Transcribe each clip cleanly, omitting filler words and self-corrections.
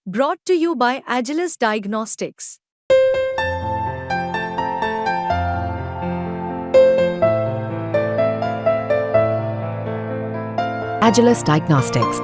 Brought to you by Agilus Diagnostics. Agilus Diagnostics.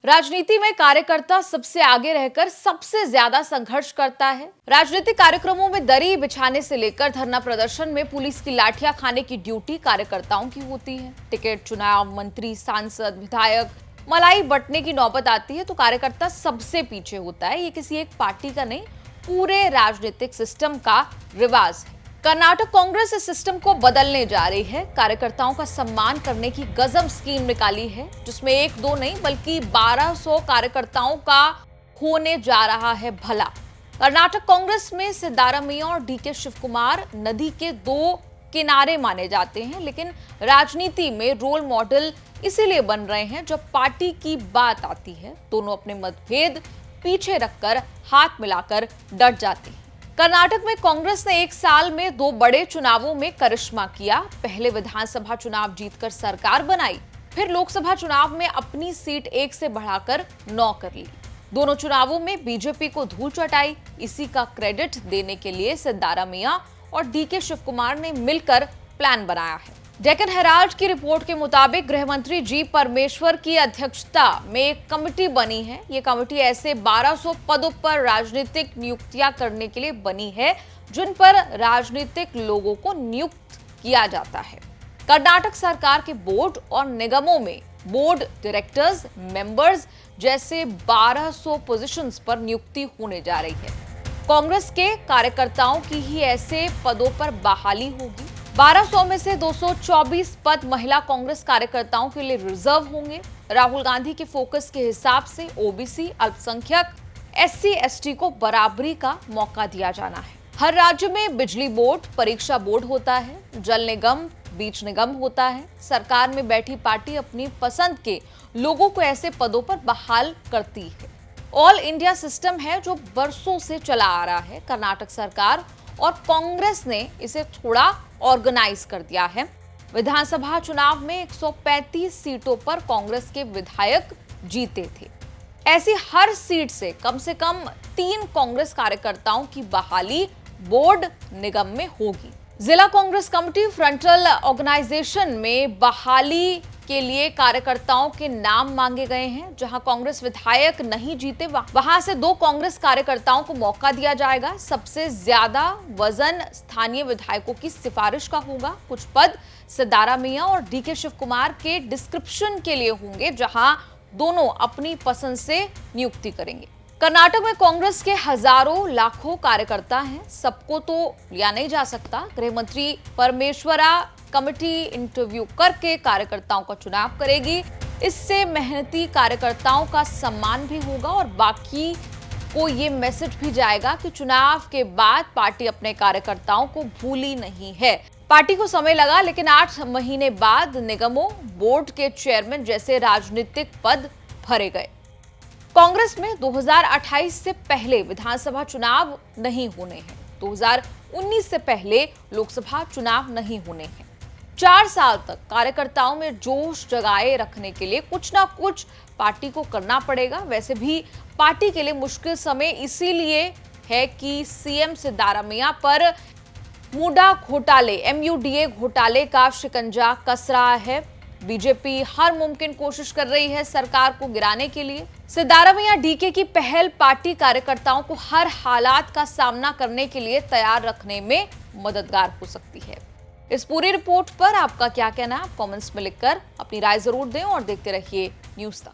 राजनीति में कार्यकर्ता सबसे आगे रहकर सबसे ज्यादा संघर्ष करता है। राजनीतिक कार्यक्रमों में दरी बिछाने से लेकर धरना प्रदर्शन में पुलिस की लाठियां खाने की ड्यूटी कार्यकर्ताओं की होती है। टिकट, चुनाव, मंत्री, सांसद, विधायक, मलाई बंटने की नौबत आती है तो कार्यकर्ता सबसे पीछे होता है। ये किसी एक पार्टी का नहीं, पूरे राजनीतिक सिस्टम का रिवाज है। कर्नाटक कांग्रेस इस सिस्टम को बदलने जा रही है। कार्यकर्ताओं का सम्मान करने की गजब स्कीम निकाली है, जिसमें एक दो नहीं बल्कि 1200 कार्यकर्ताओं का होने जा रहा है भला। कर्नाटक कांग्रेस में सिद्धारमैया और डीके शिवकुमार नदी के दो किनारे माने जाते हैं, लेकिन राजनीति में रोल मॉडल इसीलिए बन रहे हैं जब पार्टी की बात आती है दोनों अपने मतभेद पीछे रखकर हाथ मिलाकर डट जाते हैं। कर्नाटक में कांग्रेस ने एक साल में दो बड़े चुनावों में करिश्मा किया। पहले विधानसभा चुनाव जीतकर सरकार बनाई, फिर लोकसभा चुनाव में अपनी सीट 1 से बढ़ाकर 9 कर ली। दोनों चुनावों में बीजेपी को धूल चटाई। इसी का क्रेडिट देने के लिए सिद्धारमैया और डीके शिवकुमार ने मिलकर प्लान बनाया है। डेक्कन हेराल्ड की रिपोर्ट के मुताबिक गृह मंत्री जी परमेश्वर की अध्यक्षता में एक कमेटी बनी है। ये कमेटी ऐसे 1200 पदों पर राजनीतिक नियुक्तियां करने के लिए बनी है जिन पर राजनीतिक लोगों को नियुक्त किया जाता है। कर्नाटक सरकार के बोर्ड और निगमों में बोर्ड डायरेक्टर्स, मेंबर्स जैसे 1200 पोजीशंस पर नियुक्ति होने जा रही है। कांग्रेस के कार्यकर्ताओं की ही ऐसे पदों पर बहाली होगी। 1200 में से 224 पद महिला कांग्रेस कार्यकर्ताओं के लिए रिजर्व होंगे। राहुल गांधी के फोकस के हिसाब से ओबीसी, अल्पसंख्यक, एससी, एसटी को बराबरी का मौका दिया जाना है। हर राज्य में बिजली बोर्ड, परीक्षा बोर्ड होता है, जल निगम, बीज निगम होता है। सरकार में बैठी पार्टी अपनी पसंद के लोगों को ऐसे पदों पर बहाल करती है। ऑल इंडिया सिस्टम है जो बरसों से चला आ रहा है। कर्नाटक सरकार और कांग्रेस ने इसे थोड़ा ऑर्गेनाइज कर दिया है। विधानसभा चुनाव में 135 सीटों पर कांग्रेस के विधायक जीते थे। ऐसी हर सीट से कम 3 कांग्रेस कार्यकर्ताओं की बहाली बोर्ड निगम में होगी। जिला कांग्रेस कमेटी फ्रंटल ऑर्गेनाइजेशन में बहाली के लिए कार्यकर्ताओं के नाम मांगे गए हैं। जहां कांग्रेस विधायक नहीं जीते वहां से 2 कांग्रेस कार्यकर्ताओं को मौका दिया जाएगा। सबसे ज्यादा वजन स्थानीय विधायकों की सिफारिश का होगा। कुछ पद सिद्धारमैया और डीके शिवकुमार के डिस्क्रिप्शन के लिए होंगे, जहां दोनों अपनी पसंद से नियुक्ति करेंगे। कर्नाटक में कांग्रेस के हजारों लाखों कार्यकर्ता हैं, सबको तो लिया नहीं जा सकता। गृह मंत्री परमेश्वरा कमेटी इंटरव्यू करके कार्यकर्ताओं का चुनाव करेगी। इससे मेहनती कार्यकर्ताओं का सम्मान भी होगा और बाकी को ये मैसेज भी जाएगा कि चुनाव के बाद पार्टी अपने कार्यकर्ताओं को भूली नहीं है। पार्टी को समय लगा, लेकिन 8 महीने बाद निगमों, बोर्ड के चेयरमैन जैसे राजनीतिक पद भरे गए। कांग्रेस में 2028 से पहले विधानसभा चुनाव नहीं होने हैं। 2019 से पहले लोकसभा चुनाव नहीं होने हैं। 4 साल तक कार्यकर्ताओं में जोश जगाए रखने के लिए कुछ ना कुछ पार्टी को करना पड़ेगा। वैसे भी पार्टी के लिए मुश्किल समय इसीलिए है कि सीएम सिद्धारमैया पर मुडा घोटाले, MUDA घोटाले का शिकंजा कस रहा है। बीजेपी हर मुमकिन कोशिश कर रही है सरकार को गिराने के लिए। सिद्धारमैया डीके की पहल पार्टी कार्यकर्ताओं को हर हालात का सामना करने के लिए तैयार रखने में मददगार हो सकती है। इस पूरी रिपोर्ट पर आपका क्या कहना है? आप कमेंट्स में लिखकर अपनी राय जरूर दें और देखते रहिए न्यूज़ तक।